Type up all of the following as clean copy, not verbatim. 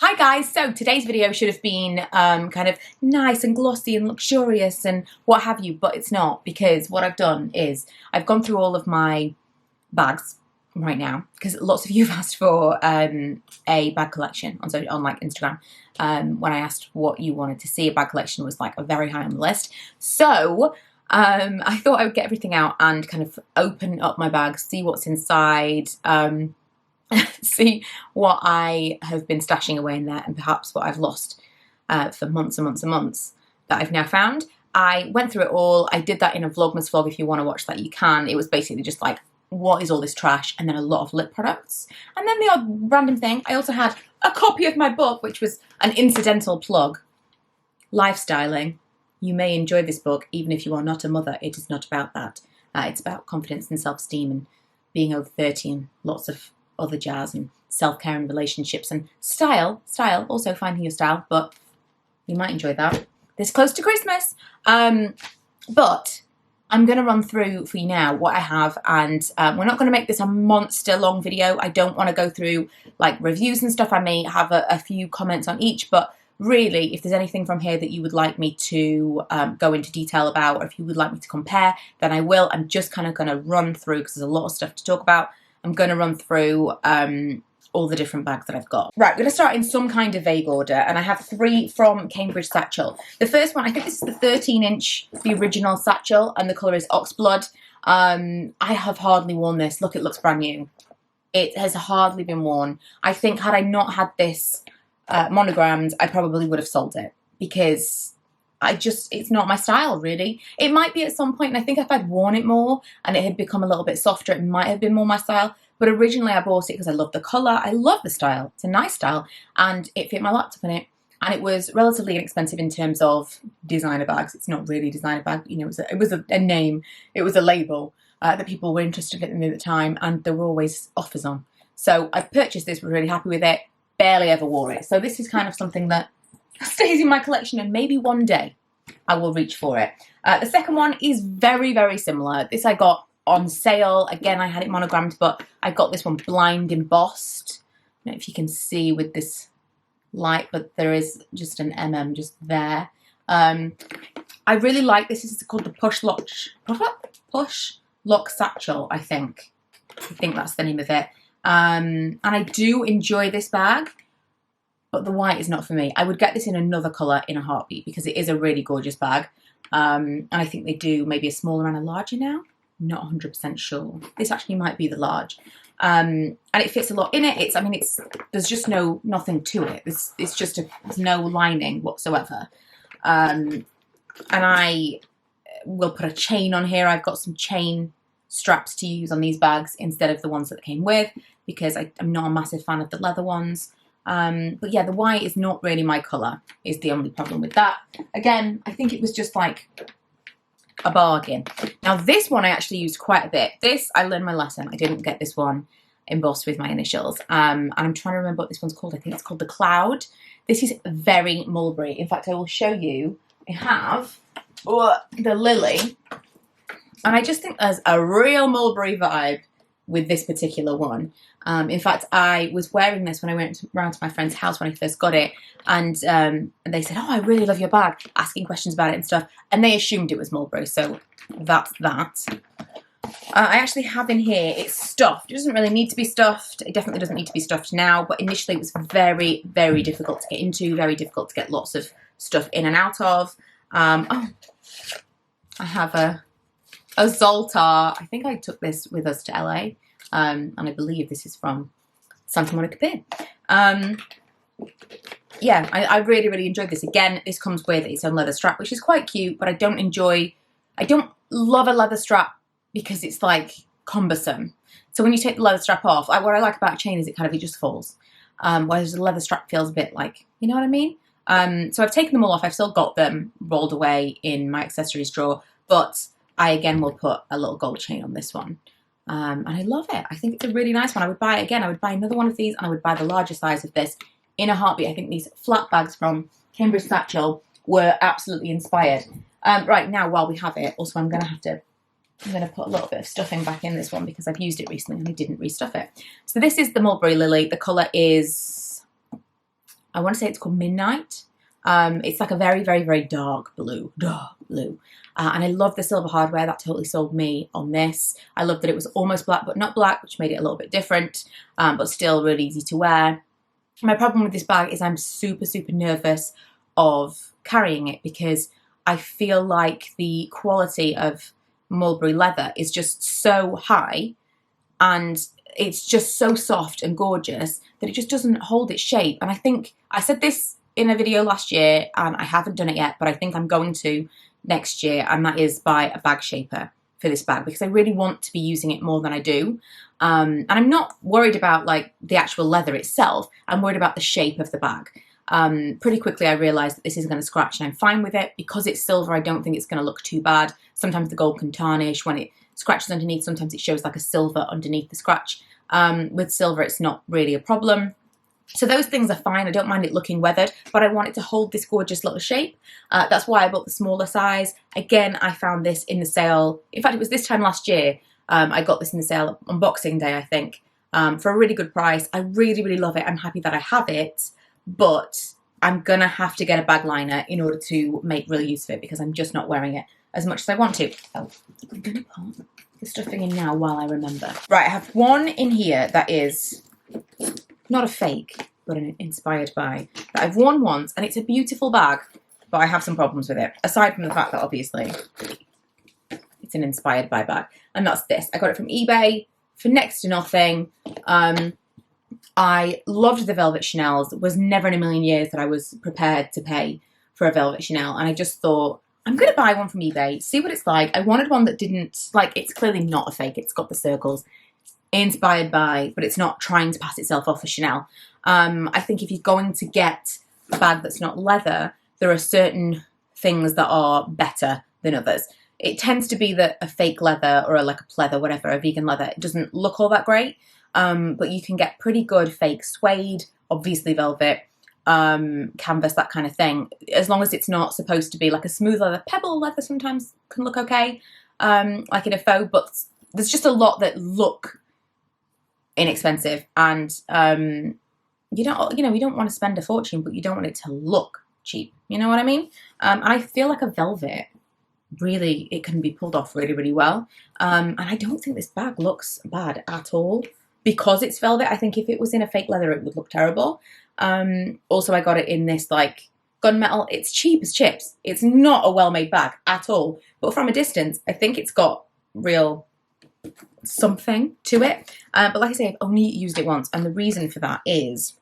Hi guys, so today's video should have been kind of nice and glossy and luxurious and what have you, but it's not, because what I've done is I've gone through all of my bags right now, because lots of you have asked for a bag collection on like Instagram. When I asked what you wanted to see, a bag collection was like a very high on the list. So I thought I would get everything out and kind of open up my bag, see what's inside, see what I have been stashing away in there, and perhaps what I've lost for months and months and months that I've now found. I went through it all. I did that in a Vlogmas vlog. If you want to watch that, you can. It was basically just like, what is all this trash? And then a lot of lip products. And then the odd random thing. I also had a copy of my book, which was an incidental plug. Lifestyling. You may enjoy this book, even if you are not a mother. It is not about that. It's about confidence and self-esteem and being over 30 and lots of other jazz and self-care and relationships and style, also finding your style, but you might enjoy that this close to Christmas. But I'm going to run through for you now what I have, and we're not going to make this a monster long video. I don't want to go through like reviews and stuff. I may have a few comments on each, but really, if there's anything from here that you would like me to go into detail about, or if you would like me to compare, then I will. I'm just kind of going to run through, because there's a lot of stuff to talk about. I'm going to run through all the different bags that I've got. Right, we're going to start in some kind of vague order, and I have 3 from Bedford Satchel. The first one, I think this is the 13-inch, the original satchel, and the colour is Oxblood. I have hardly worn this. Look, it looks brand new. It has hardly been worn. I think had I not had this monogrammed, I probably would have sold it, because it's not my style, really. It might be at some point, and I think if I'd worn it more and it had become a little bit softer, it might have been more my style. But originally I bought it because I love the colour, I love the style, it's a nice style, and it fit my laptop in it. And it was relatively inexpensive in terms of designer bags. It's not really a designer bag, you know, it was a name, it was a label that people were interested in at the time, and there were always offers on. So I purchased this, was really happy with it, barely ever wore it. So this is kind of something that stays in my collection, and maybe one day I will reach for it. The second one is very, very similar. This I got on sale. Again, I had it monogrammed, but I got this one blind embossed. I don't know if you can see with this light, but there is just an MM just there. I really like this. This is called the Push Lock Satchel, I think. I think that's the name of it. And I do enjoy this bag, but the white is not for me. I would get this in another colour in a heartbeat, because it is a really gorgeous bag. And I think they do maybe a smaller and a larger now. Not 100% sure. This actually might be the large. And it fits a lot in it. There's just nothing to it. There's no lining whatsoever. And I will put a chain on here. I've got some chain straps to use on these bags instead of the ones that came with, because I'm not a massive fan of the leather ones. But yeah, the white is not really my colour, is the only problem with that. Again, I think it was just like a bargain. Now this one I actually used quite a bit. This, I learned my lesson. I didn't get this one embossed with my initials. And I'm trying to remember what this one's called. I think it's called the Cloud. This is very Mulberry. In fact, I will show you. I have the Lily. And I just think there's a real Mulberry vibe with this particular one. In fact, I was wearing this when I went round to my friend's house when I first got it, and they said, "Oh, I really love your bag," asking questions about it and stuff, and they assumed it was Mulberry, so that's that. I actually have in here, it's stuffed. It doesn't really need to be stuffed. It definitely doesn't need to be stuffed now, but initially it was very, very difficult to get into, very difficult to get lots of stuff in and out of. Oh, I have a Zoltar. I think I took this with us to LA. And I believe this is from Santa Monica Pier. Yeah, I really, really enjoyed this. Again, this comes with its own leather strap, which is quite cute, but I don't love a leather strap because it's like cumbersome. So when you take the leather strap off, what I like about a chain is it just falls. Whereas the leather strap feels a bit like, you know what I mean? So I've taken them all off. I've still got them rolled away in my accessories drawer, but I again will put a little gold chain on this one. And I love it. I think it's a really nice one. I would buy it again. I would buy another one of these, and I would buy the larger size of this in a heartbeat. I think these flat bags from Bedford Satchel were absolutely inspired. Right, now while we have it, also I'm going to put a little bit of stuffing back in this one because I've used it recently and I didn't restuff it. So this is the Mulberry Lily. The colour is I want to say it's called Midnight. It's like a very, very, very dark blue. And I love the silver hardware. That totally sold me on this. I love that it was almost black, but not black, which made it a little bit different, but still really easy to wear. My problem with this bag is I'm super, super nervous of carrying it because I feel like the quality of mulberry leather is just so high and it's just so soft and gorgeous that it just doesn't hold its shape. And I think I said this in a video last year and I haven't done it yet, but I think I'm going to next year, and that is buy a bag shaper for this bag because I really want to be using it more than I do. And I'm not worried about like the actual leather itself. I'm worried about the shape of the bag. Pretty quickly I realised that this is going to scratch and I'm fine with it. Because it's silver, I don't think it's going to look too bad. Sometimes the gold can tarnish when it scratches underneath. Sometimes it shows like a silver underneath the scratch. With silver, it's not really a problem. So those things are fine. I don't mind it looking weathered, but I want it to hold this gorgeous little shape. That's why I bought the smaller size. Again, I found this in the sale. In fact, it was this time last year. I got this in the sale on Boxing Day, I think, for a really good price. I really, really love it. I'm happy that I have it, but I'm going to have to get a bag liner in order to make real use of it because I'm just not wearing it as much as I want to. Oh, I'm going to put the stuffing in now while I remember. Right, I have one in here that is not a fake, but an inspired by, that I've worn once, and it's a beautiful bag, but I have some problems with it, aside from the fact that obviously it's an inspired by bag, and that's this. I got it from eBay for next to nothing. I loved the Velvet Chanel's. It was never in a million years that I was prepared to pay for a Velvet Chanel, and I just thought, I'm going to buy one from eBay, see what it's like. I wanted one that didn't, like, it's clearly not a fake, it's got the circles, inspired by, but it's not trying to pass itself off as Chanel. I think if you're going to get a bag that's not leather, there are certain things that are better than others. It tends to be that a fake leather or like a pleather, whatever, a vegan leather, it doesn't look all that great. But you can get pretty good fake suede, obviously velvet, canvas, that kind of thing. As long as it's not supposed to be like a smooth leather. Pebble leather sometimes can look okay, like in a faux, but there's just a lot that look inexpensive, and you don't want to spend a fortune, but you don't want it to look cheap. You know what I mean? And I feel like a velvet, really, it can be pulled off really, really well. And I don't think this bag looks bad at all because it's velvet. I think if it was in a fake leather, it would look terrible. Also, I got it in this like gunmetal. It's cheap as chips. It's not a well-made bag at all. But from a distance, I think it's got real something to it. But like I say, I've only used it once. And the reason for that is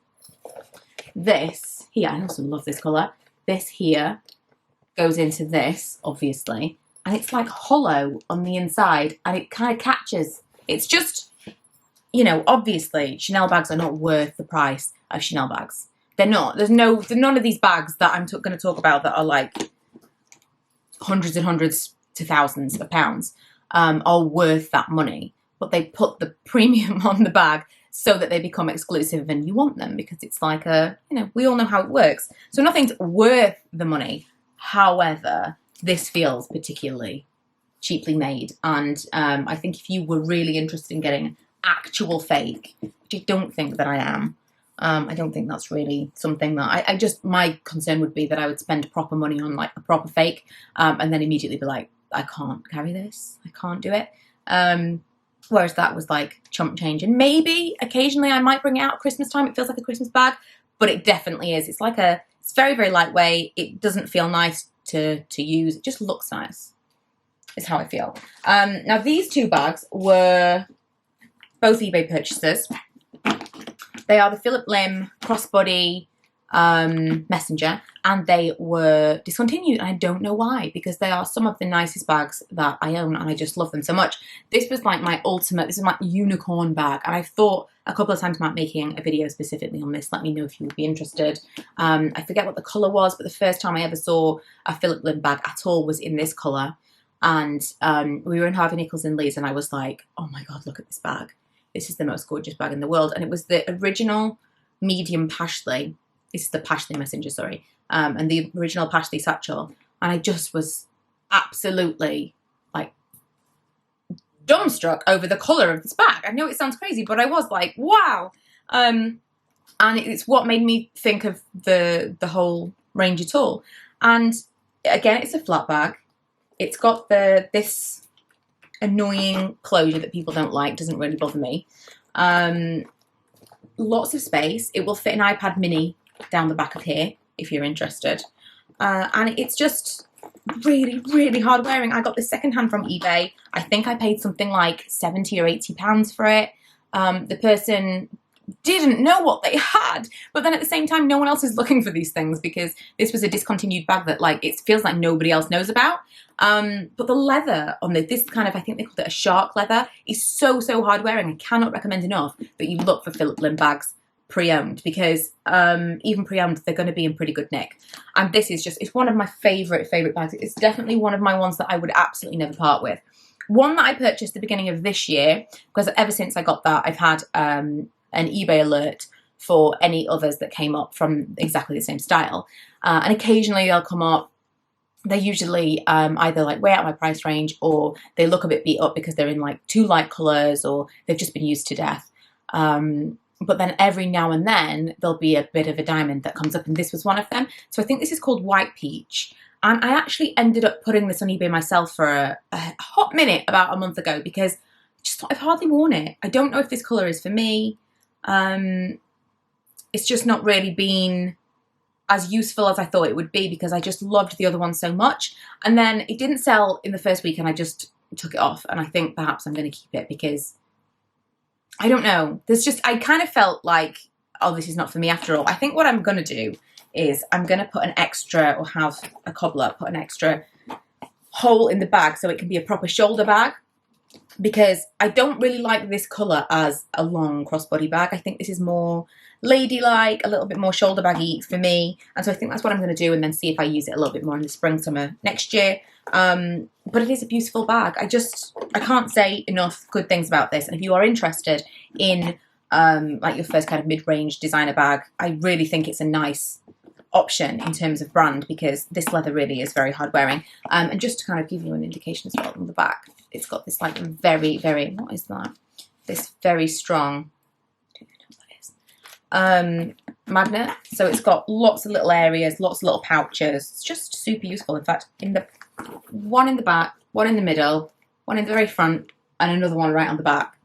this here. I also love this colour. This here goes into this, obviously. And it's like hollow on the inside. And it kind of catches. It's just, you know, obviously Chanel bags are not worth the price of Chanel bags. They're not. There's none of these bags that I'm going to talk about that are like hundreds and hundreds to thousands of pounds are worth that money. But they put the premium on the bag so that they become exclusive and you want them because it's like we all know how it works. So nothing's worth the money. However, this feels particularly cheaply made. And I think if you were really interested in getting actual fake, which I don't think that I am, I don't think that's really something that my concern would be that I would spend proper money on like a proper fake and then immediately be like, I can't carry this. I can't do it. Whereas that was like chump change. And maybe occasionally I might bring it out at Christmas time. It feels like a Christmas bag, but it definitely is. It's very, very lightweight. It doesn't feel nice to use. It just looks nice, is how I feel. Now these two bags were both eBay purchases. They are the Phillip Lim crossbody messenger, and they were discontinued, and I don't know why, because they are some of the nicest bags that I own, and I just love them so much. This was like my ultimate, this is my unicorn bag, and I've thought a couple of times about making a video specifically on this. Let me know if you would be interested. I forget what the colour was, but the first time I ever saw a Phillip Lim bag at all was in this colour, and we were in Harvey Nichols in Leeds, and I was like, oh my god, look at this bag. This is the most gorgeous bag in the world, and it was the original medium Pashley. This is the Pashley messenger, sorry, and the original Pashley satchel. And I just was absolutely like dumbstruck over the colour of this bag. I know it sounds crazy, but I was like, wow. And it's what made me think of the whole range at all. And again, it's a flat bag. It's got this annoying closure that people don't like. Doesn't really bother me. Lots of space. It will fit an iPad mini down the back of here if you're interested. And it's just really, really hard wearing. I got this secondhand from eBay. I think I paid something like £70 or £80 for it. The person didn't know what they had, but then at the same time, no one else is looking for these things because this was a discontinued bag that like it feels like nobody else knows about. But the leather on this kind of, I think they called it a shark leather, is so hard wearing. I cannot recommend enough that you look for Phillip Lim bags pre-owned, because even pre-owned, they're going to be in pretty good nick. And this is just, it's one of my favorite bags. It's definitely one of my ones that I would absolutely never part with. One that I purchased at the beginning of this year, because ever since I got that, I've had an eBay alert for any others that came up from exactly the same style. And occasionally they'll come up. They're usually either like way out my price range, or they look a bit beat up because they're in like too light colours, or they've just been used to death. But then every now and then there'll be a bit of a diamond that comes up, and this was one of them. So I think this is called White Peach. And I actually ended up putting this on eBay myself for a hot minute about a month ago, because I've hardly worn it. I don't know if this colour is for me. It's just not really been as useful as I thought it would be, because I just loved the other one so much. And then it didn't sell in the first week and I just took it off. And I think perhaps I'm going to keep it because I don't know. I kind of felt like, oh, this is not for me after all. I think what I'm going to do is I'm going to put an extra, or have a cobbler put an extra hole in the bag so it can be a proper shoulder bag, because I don't really like this colour as a long crossbody bag. I think this is more ladylike, a little bit more shoulder baggy for me. And so I think that's what I'm going to do, and then see if I use it a little bit more in the spring, summer next year. But it is a beautiful bag. I can't say enough good things about this. And if you are interested in like your first kind of mid-range designer bag, I really think it's a nice option in terms of brand, because this leather really is very hard wearing. And just to kind of give you an indication as well on the back, it's got this like very, what is that? This very strong, I don't know what it is, magnet. So it's got lots of little areas, lots of little pouches. It's just super useful. In fact, one in the back, one in the middle, one in the very front, and another one right on the back.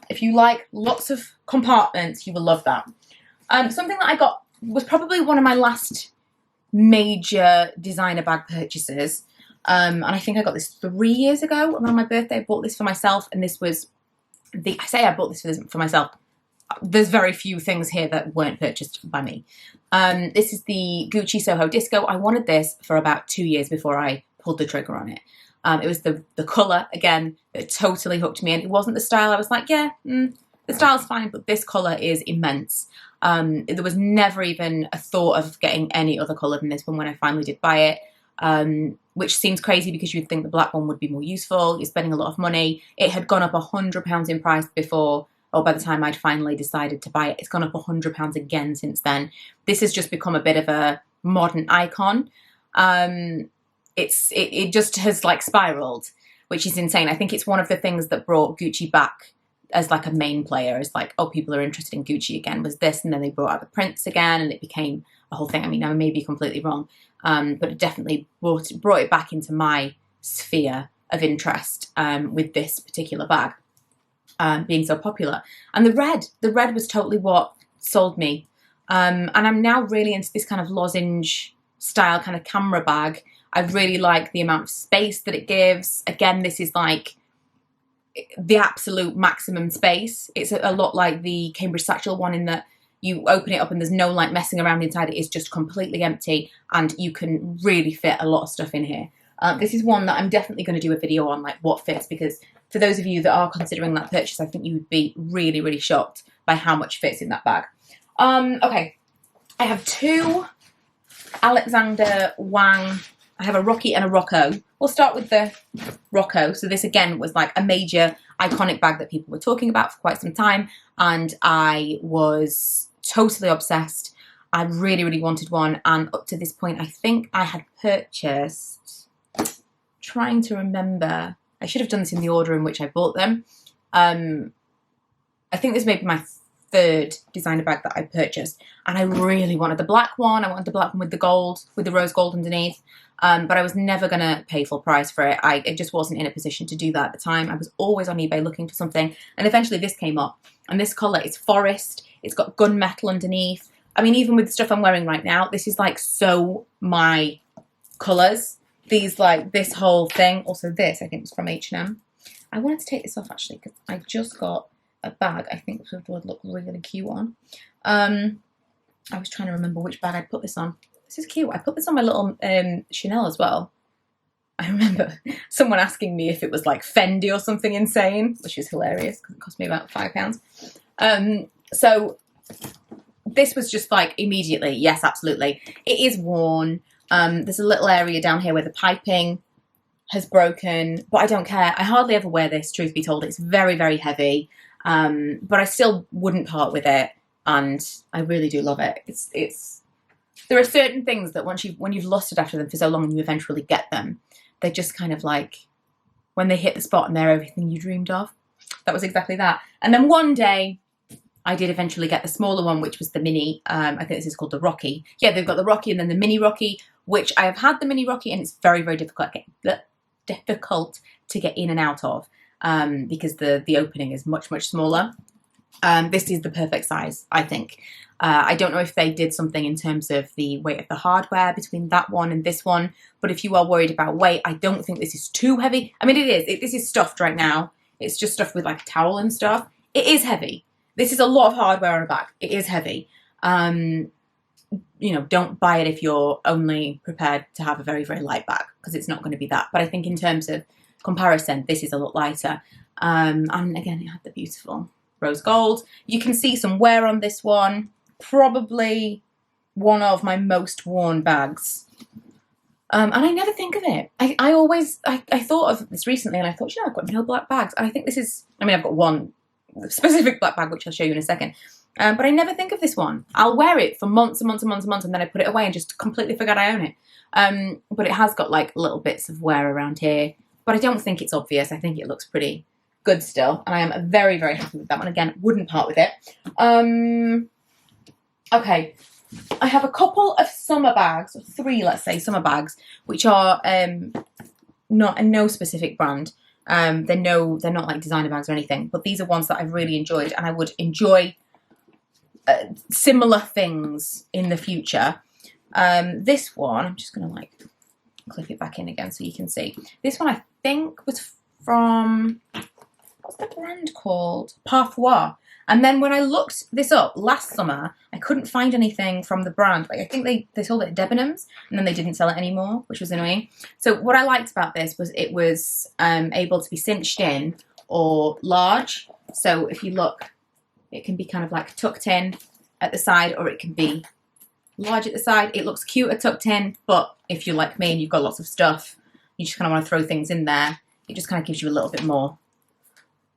If you like lots of compartments, you will love that. Something that I got was probably one of my last major designer bag purchases. And I think I got this 3 years ago around my birthday. I bought this for myself, and this was I say I bought this for myself. There's very few things here that weren't purchased by me. This is the Gucci Soho Disco. I wanted this for about 2 years before I pulled the trigger on it. It was the colour, again, that totally hooked me in. It wasn't the style. I was like, yeah, the style's fine, but this colour is immense. There was never even a thought of getting any other colour than this one when I finally did buy it, which seems crazy because you'd think the black one would be more useful. You're spending a lot of money. It had gone up £100 in price before, or by the time I'd finally decided to buy it. It's gone up £100 again since then. This has just become a bit of a modern icon. It just has like spiraled, which is insane. I think it's one of the things that brought Gucci back as like a main player. It's like, oh, people are interested in Gucci again, was this, and then they brought out the prints again, and it became a whole thing. I mean, I may be completely wrong, but it definitely brought it back into my sphere of interest with this particular bag being so popular. And the red was totally what sold me. And I'm now really into this kind of lozenge style kind of camera bag. I really like the amount of space that it gives. Again, this is like the absolute maximum space. It's a lot like the Cambridge Satchel one, in that you open it up and there's no like messing around inside. It is just completely empty, and you can really fit a lot of stuff in here. This is one that I'm definitely going to do a video on, like what fits, because for those of you that are considering that purchase, I think you would be really, really shocked by how much fits in that bag. Okay, I have two Alexander Wang. I have a Rocky and a Rocco. We'll start with the Rocco. So this again was like a major iconic bag that people were talking about for quite some time, and I was totally obsessed. I really, really wanted one, and up to this point I think I had purchased, trying to remember, I should have done this in the order in which I bought them. I think this may be my third designer bag that I purchased, and I really wanted the black one. I wanted the black one with the gold, with the rose gold underneath. But I was never going to pay full price for it. I just wasn't in a position to do that at the time. I was always on eBay looking for something. And eventually this came up. And this colour is forest. It's got gunmetal underneath. I mean, even with the stuff I'm wearing right now, this is like so my colours. These, like, this whole thing. Also this, I think, was from H&M. I wanted to take this off, actually, because I just got a bag I think would look really cute on. I was trying to remember which bag I'd put this on. This is cute. I put this on my little Chanel as well. I remember someone asking me if it was like Fendi or something insane, which is hilarious because it cost me about £5. So this was just like immediately, yes, absolutely. It is worn. There's a little area down here where the piping has broken, but I don't care. I hardly ever wear this, truth be told. It's very heavy, but I still wouldn't part with it, and I really do love it. There are certain things that when you've lusted after them for so long and you eventually get them, they're just kind of like, when they hit the spot and they're everything you dreamed of. That was exactly that. And then one day, I did eventually get the smaller one, which was the mini. I think this is called the Rocky. Yeah, they've got the Rocky and then the mini Rocky, which I have had the mini Rocky, and it's very difficult to get in and out of because the opening is much smaller. This is the perfect size, I think. I don't know if they did something in terms of the weight of the hardware between that one and this one, but if you are worried about weight, I don't think this is too heavy. I mean, it is. This is stuffed right now. It's just stuffed with like a towel and stuff. It is heavy. This is a lot of hardware on a bag. It is heavy. You know, don't buy it if you're only prepared to have a very light bag, because it's not going to be that. But I think in terms of comparison, this is a lot lighter. And again, it had the beautiful rose gold. You can see some wear on this one. Probably one of my most worn bags. And I never think of it. I thought of this recently, and I thought, you know, I've got no black bags. And I think this is, I mean, I've got one specific black bag, which I'll show you in a second. But I never think of this one. I'll wear it for months and months, and then I put it away and just completely forget I own it. But it has got like little bits of wear around here. But I don't think it's obvious. I think it looks pretty good still. And I am very happy with that one. Again, wouldn't part with it. Okay, I have a couple of summer bags, or 3, let's say, summer bags, which are not no specific brand. They're not like designer bags or anything, but these are ones that I've really enjoyed, and I would enjoy similar things in the future. This one, I'm just gonna like clip it back in again so you can see. This one I think was from, what's the brand called? Parfois. And then when I looked this up last summer, I couldn't find anything from the brand. Like, I think they sold it at Debenhams, and then they didn't sell it anymore, which was annoying. So what I liked about this was it was able to be cinched in or large. So if you look, it can be kind of like tucked in at the side, or it can be large at the side. It looks cuter tucked in, but if you're like me and you've got lots of stuff, you just kind of want to throw things in there, it just kind of gives you a little bit more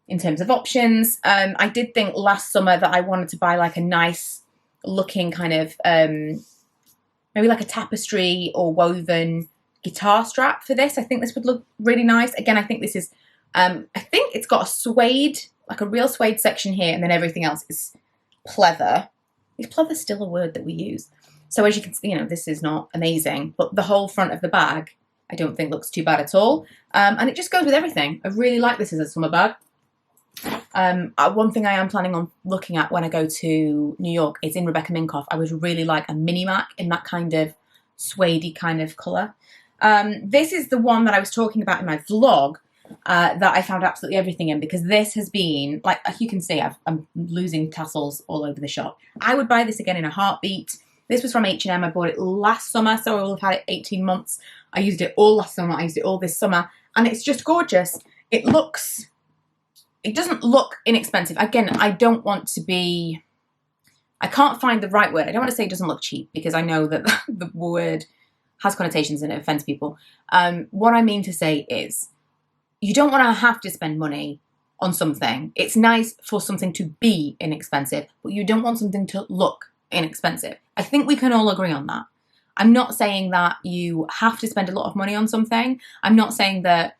in terms of options. I did think last summer that I wanted to buy like a nice looking kind of, maybe like a tapestry or woven guitar strap for this. I think this would look really nice. Again, I think this is, I think it's got a suede, like a real suede section here, and then everything else is pleather. Is pleather still a word that we use? So as you can see, you know, this is not amazing, but the whole front of the bag, I don't think looks too bad at all. And it just goes with everything. I really like this as a summer bag. One thing I am planning on looking at when I go to New York is in Rebecca Minkoff. I would really like a mini Mac in that kind of suede-y kind of colour. This is the one that I was talking about in my vlog that I found absolutely everything in, because this has been, like you can see, I'm losing tassels all over the shop. I would buy this again in a heartbeat. This was from H&M. I bought it last summer, so I will have had it 18 months. I used it all last summer. I used it all this summer, and it's just gorgeous. It doesn't look inexpensive. Again, I don't want to be, I can't find the right word. I don't want to say it doesn't look cheap, because I know that the word has connotations and it offends people. What I mean to say is, you don't want to have to spend money on something. It's nice for something to be inexpensive, but you don't want something to look inexpensive. I think we can all agree on that. I'm not saying that you have to spend a lot of money on something. I'm not saying that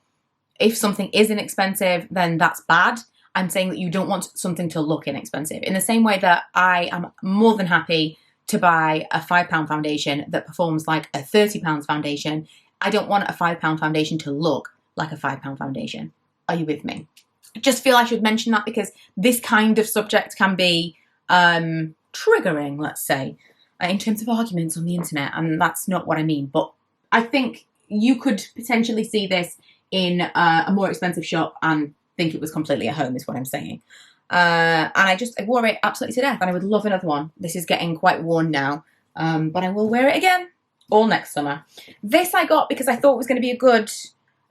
if something is inexpensive, then that's bad. I'm saying that you don't want something to look inexpensive. In the same way that I am more than happy to buy a £5 foundation that performs like a £30 foundation, I don't want a £5 foundation to look like a £5 foundation. Are you with me? I just feel I should mention that because this kind of subject can be triggering, let's say, in terms of arguments on the internet, and that's not what I mean. But I think you could potentially see this in a more expensive shop and think it was completely at home, is what I'm saying. And I wore it absolutely to death, and I would love another one. This is getting quite worn now, but I will wear it again all next summer. This I got because I thought it was going to be a good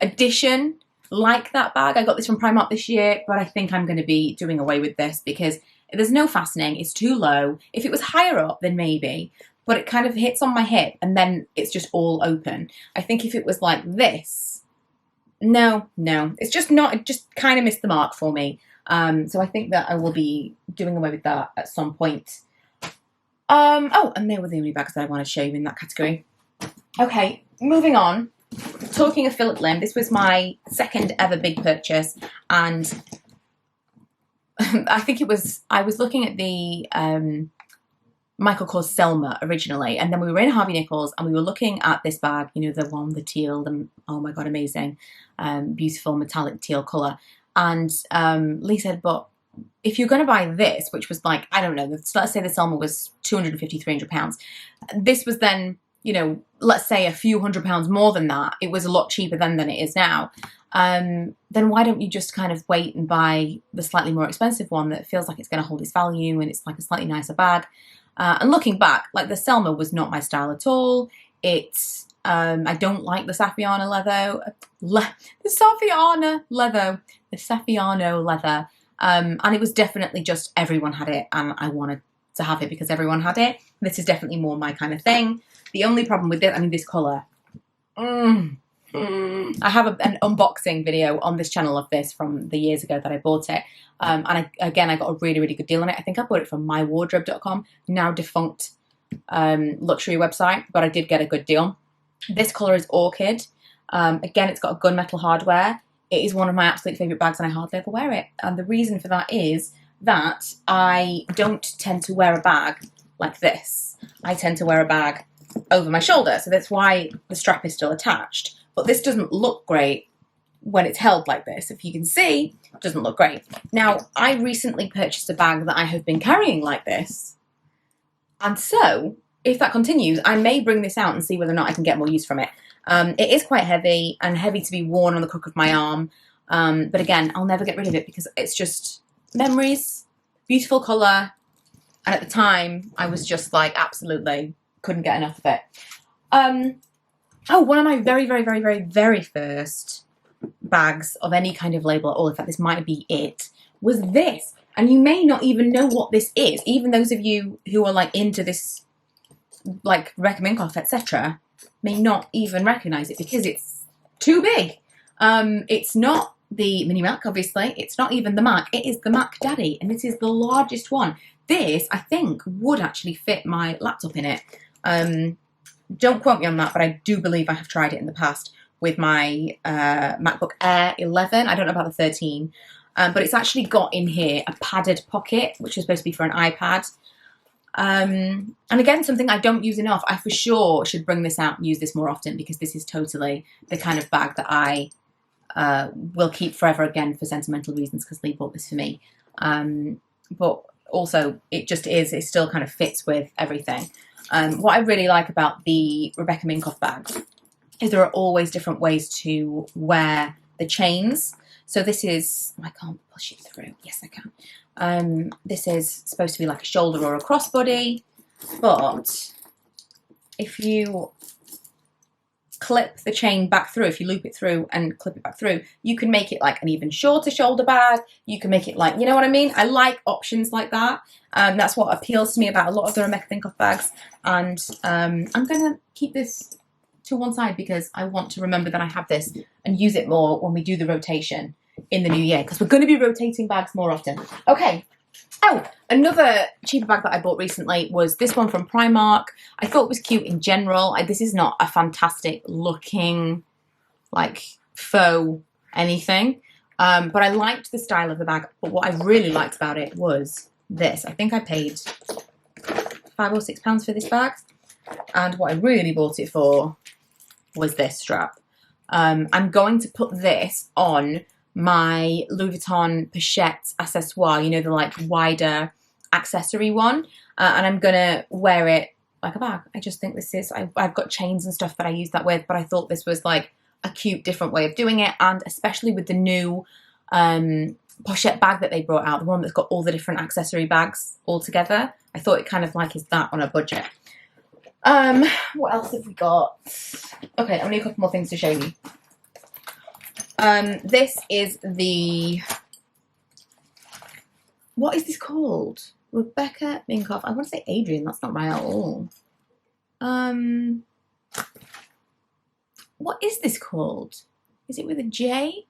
addition, like that bag. I got this from Primark this year, but I think I'm going to be doing away with this because there's no fastening, it's too low. If it was higher up, then maybe, but it kind of hits on my hip and then it's just all open. I think if it was like this, no, it's just not, it just kind of missed the mark for me. So I think that I will be doing away with that at some point. Oh, and they were the only bags that I want to show you in that category. Okay, moving on. Talking of Phillip Lim, this was my second ever big purchase, and I think I was looking at the Michael Kors Selma originally, and then we were in Harvey Nichols and we were looking at this bag, you know, the one, the teal, oh my God, amazing, beautiful metallic teal colour. And Lee said, but if you're going to buy this, which was like, I don't know, let's say the Selma was £250, £300. This was then, you know, let's say a few £100 more than that. It was a lot cheaper then than it is now. Then why don't you just kind of wait and buy the slightly more expensive one that feels like it's going to hold its value and it's like a slightly nicer bag. And looking back, like the Selma was not my style at all. It's, I don't like the Saffiano leather, the Saffiano leather. And it was definitely just everyone had it and I wanted to have it because everyone had it. This is definitely more my kind of thing. The only problem with this, I mean, this colour, I have an unboxing video on this channel of this from the years ago that I bought it. And I got a really, really good deal on it. I think I bought it from mywardrobe.com, now defunct luxury website, but I did get a good deal. This colour is Orchid. Again, it's got a gunmetal hardware. It is one of my absolute favourite bags and I hardly ever wear it. And the reason for that is that I don't tend to wear a bag like this. I tend to wear a bag over my shoulder, so that's why the strap is still attached. But this doesn't look great when it's held like this. If you can see, it doesn't look great. Now, I recently purchased a bag that I have been carrying like this. And so, if that continues, I may bring this out and see whether or not I can get more use from it. It is quite heavy and heavy to be worn on the crook of my arm. But again, I'll never get rid of it because it's just memories, beautiful colour. And at the time, I was just like, absolutely couldn't get enough of it. Oh, one of my very, very, very, very, very first bags of any kind of label at all, in fact, this might be it, was this. And you may not even know what this is. Even those of you who are like into this, like Rebecca Minkoff, etc., may not even recognise it because it's too big. It's not the Mini Mac, obviously. It's not even the Mac. It is the Mac Daddy, and this is the largest one. This, I think, would actually fit my laptop in it. Don't quote me on that, but I do believe I have tried it in the past with my MacBook Air 11. I don't know about the 13, but it's actually got in here a padded pocket, which is supposed to be for an iPad. And again, something I don't use enough. I for sure should bring this out and use this more often because this is totally the kind of bag that I will keep forever again for sentimental reasons because Lee bought this for me. But also, it just is, it still kind of fits with everything. What I really like about the Rebecca Minkoff bags is there are always different ways to wear the chains. So this is, I can't push it through. Yes, I can. This is supposed to be like a shoulder or a crossbody, but if you clip the chain back through, if you loop it through and clip it back through, you can make it like an even shorter shoulder bag. You can make it like, you know what I mean? I like options like that. That's what appeals to me about a lot of the Rebecca Minkoff bags. And I'm going to keep this to one side because I want to remember that I have this and use it more when we do the rotation in the new year because we're going to be rotating bags more often. Okay. Oh, another cheaper bag that I bought recently was this one from Primark. I thought it was cute in general. This is not a fantastic looking, like, faux anything. But I liked the style of the bag. But what I really liked about it was this. I think I paid £5 or £6 for this bag. And what I really bought it for was this strap. I'm going to put this on my Louis Vuitton pochette accessoire, you know, the like wider accessory one. And I'm going to wear it like a bag. I just think this is, I've got chains and stuff that I use that with, but I thought this was like a cute, different way of doing it. And especially with the new pochette bag that they brought out, the one that's got all the different accessory bags all together. I thought it kind of like is that on a budget. What else have we got? Okay, I need a couple more things to show you. This is the, what is this called? Rebecca Minkoff. I want to say Adrian, that's not right at all. What is this called? Is it with a J?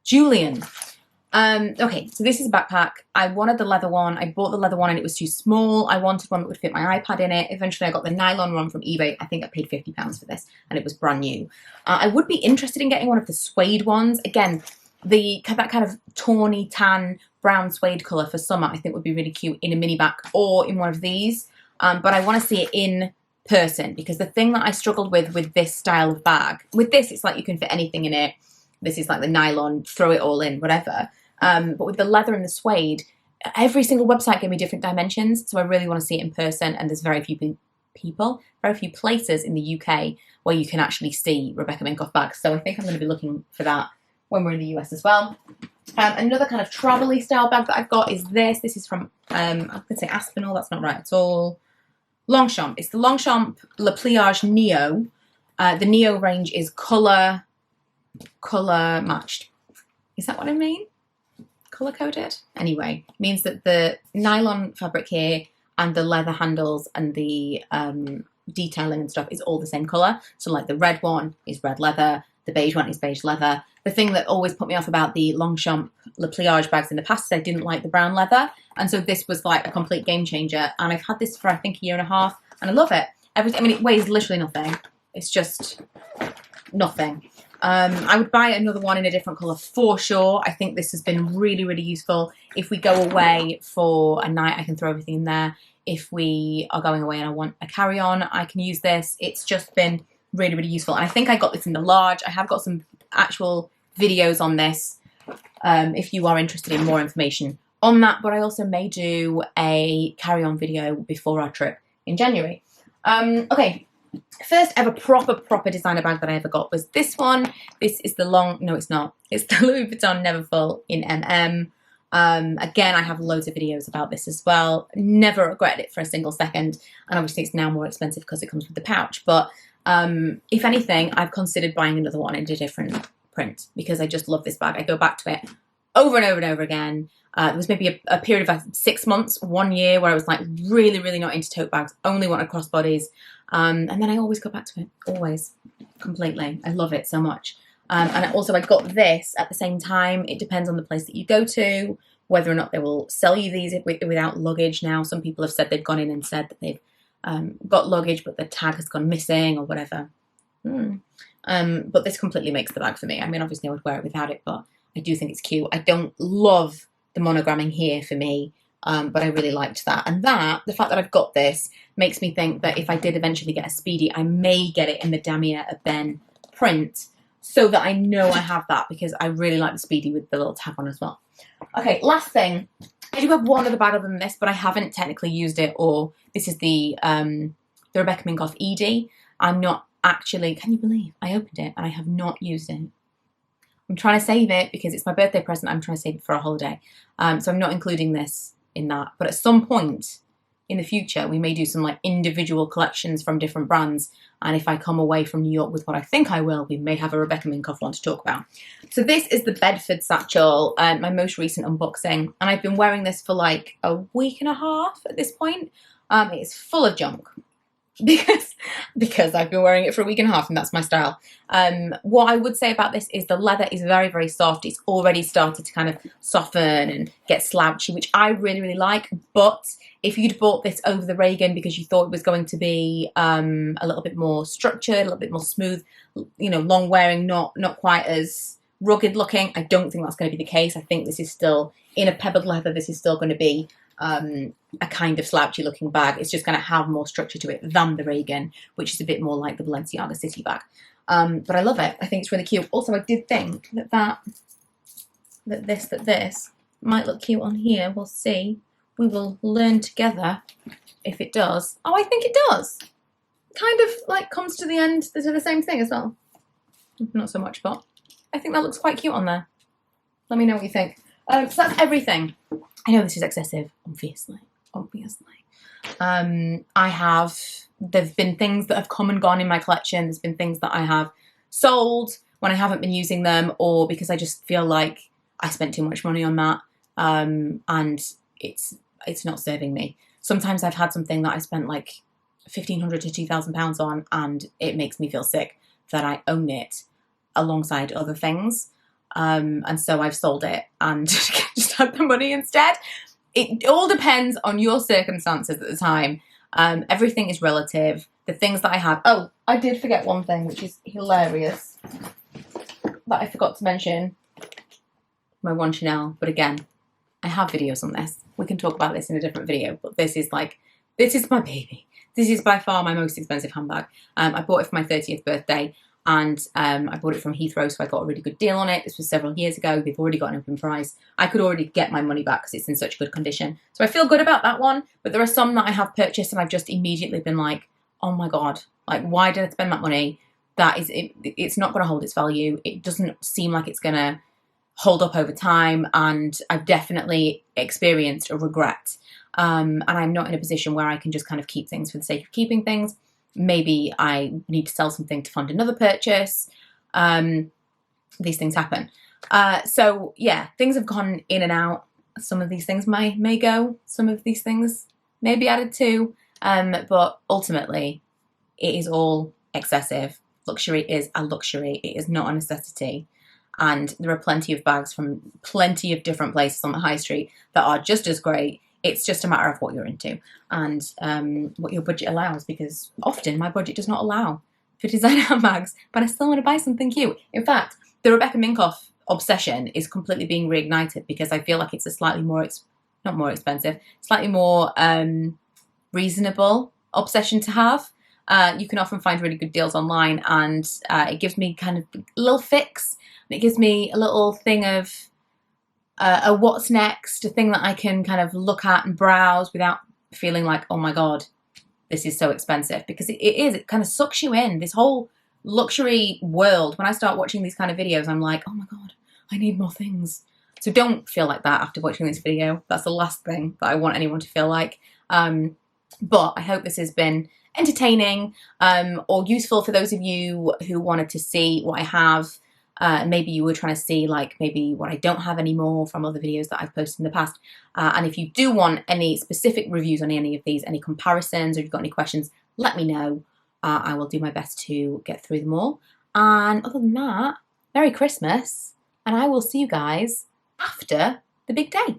Julian. Okay, so this is a backpack. I wanted the leather one. I bought the leather one and it was too small. I wanted one that would fit my iPad in it. Eventually I got the nylon one from eBay. I think I paid £50 for this and it was brand new. I would be interested in getting one of the suede ones. Again, that kind of tawny tan brown suede colour for summer I think would be really cute in a mini back or in one of these. But I want to see it in person because the thing that I struggled with this style of bag, with this it's like you can fit anything in it. This is like the nylon, throw it all in, whatever. But with the leather and the suede, every single website gave me different dimensions. So I really want to see it in person. And there's very few very few places in the UK where you can actually see Rebecca Minkoff bags. So I think I'm going to be looking for that when we're in the US as well. Another kind of travel-y style bag that I've got is this. This is from, I'm going to say Aspinall. That's not right at all. Longchamp. It's the Longchamp Le Pliage Neo. The Neo range is colour matched. Is that what I mean? Colour coded? Anyway, it means that the nylon fabric here and the leather handles and the detailing and stuff is all the same colour. So like the red one is red leather, the beige one is beige leather. The thing that always put me off about the Longchamp Le Pliage bags in the past is I didn't like the brown leather. And so this was like a complete game changer. And I've had this for I think a year and a half and I love it. I mean, it weighs literally nothing. It's just nothing. I would buy another one in a different colour for sure. I think this has been really, really useful. If we go away for a night, I can throw everything in there. If we are going away and I want a carry-on, I can use this. It's just been really, really useful. And I think I got this in the large. I have got some actual videos on this if you are interested in more information on that. But I also may do a carry-on video before our trip in January. Okay. First ever proper designer bag that I ever got was this one. This is the no it's not. It's the Louis Vuitton Neverfull in MM. Again, I have loads of videos about this as well. Never regretted it for a single second. And obviously it's now more expensive because it comes with the pouch. But if anything, I've considered buying another one in a different print because I just love this bag. I go back to it over and over and over again. There was maybe a period of 6 months, 1 year where I was like really, really not into tote bags, only wanted crossbodies. And then I always go back to it, always, completely. I love it so much. And also I got this at the same time. It depends on the place that you go to, whether or not they will sell you these without luggage now. Some people have said they've gone in and said that they've got luggage, but the tag has gone missing or whatever. But this completely makes the bag for me. I mean, obviously I would wear it without it, but I do think it's cute. I don't love the monogramming here for me, but I really liked that. And the fact that I've got this makes me think that if I did eventually get a Speedy, I may get it in the Damia Ben print so that I know I have that because I really like the Speedy with the little tag on as well. Okay, last thing. I do have one other bag other than this, but I haven't technically used it, or this is the Rebecca Minkoff Edie. I'm not actually, can you believe I opened it and I have not used it? I'm trying to save it because it's my birthday present. I'm trying to save it for a holiday. So I'm not including this in that. But at some point in the future, we may do some like individual collections from different brands. And if I come away from New York with what I think I will, we may have a Rebecca Minkoff one to talk about. So this is the Bedford Satchel, my most recent unboxing. And I've been wearing this for like a week and a half at this point. It's full of junk. Because I've been wearing it for a week and a half and that's my style. What I would say about this is the leather is very, very soft. It's already started to kind of soften and get slouchy, which I really, really like. But if you'd bought this over the Reagan because you thought it was going to be a little bit more structured, a little bit more smooth, you know, long wearing, not quite as rugged looking. I don't think that's going to be the case. I think this is still, in a pebbled leather, this is still going to be a kind of slouchy looking bag. It's just going to have more structure to it than the Reagan, which is a bit more like the Balenciaga City bag. But I love it. I think it's really cute. Also, I did think that this might look cute on here. We'll see. We will learn together if it does. Oh, I think it does. Kind of like comes to the end to the same thing as well. Not so much, but I think that looks quite cute on there. Let me know what you think. So that's everything. I know this is excessive, obviously. There've been things that have come and gone in my collection. There's been things that I have sold when I haven't been using them, or because I just feel like I spent too much money on that, and it's not serving me. Sometimes I've had something that I spent like £1,500 to £2,000 on, and it makes me feel sick that I own it alongside other things. And so I've sold it and just had the money instead. It all depends on your circumstances at the time. Everything is relative. The things that I have. Oh, I did forget one thing, which is hilarious, that I forgot to mention. My one Chanel. But again, I have videos on this. We can talk about this in a different video. But this is my baby. This is by far my most expensive handbag. I bought it for my 30th birthday. And I bought it from Heathrow, so I got a really good deal on it. This was several years ago. They've already got an open price. I could already get my money back because it's in such good condition. So I feel good about that one. But there are some that I have purchased and I've just immediately been like, oh my God, like, why did I spend that money? It's not going to hold its value. It doesn't seem like it's going to hold up over time. And I've definitely experienced a regret. And I'm not in a position where I can just kind of keep things for the sake of keeping things. Maybe I need to sell something to fund another purchase. These things happen. So yeah, things have gone in and out. Some of these things may go. Some of these things may be added to. But ultimately, it is all excessive. Luxury is a luxury. It is not a necessity. And there are plenty of bags from plenty of different places on the high street that are just as great. It's just a matter of what you're into and what your budget allows, because often my budget does not allow for designer handbags, but I still want to buy something cute. In fact, the Rebecca Minkoff obsession is completely being reignited because I feel like it's a slightly more, not more expensive, slightly more reasonable obsession to have. You can often find really good deals online, and it gives me kind of a little fix. And it gives me a little thing of a what's next, a thing that I can kind of look at and browse without feeling like, oh my God, this is so expensive. Because it kind of sucks you in, this whole luxury world. When I start watching these kind of videos, I'm like, oh my God, I need more things. So don't feel like that after watching this video. That's the last thing that I want anyone to feel like. But I hope this has been entertaining or useful for those of you who wanted to see what I have. Maybe you were trying to see like maybe what I don't have anymore from other videos that I've posted in the past. And if you do want any specific reviews on any of these, any comparisons, or if you've got any questions, let me know. I will do my best to get through them all. And other than that, Merry Christmas. And I will see you guys after the big day.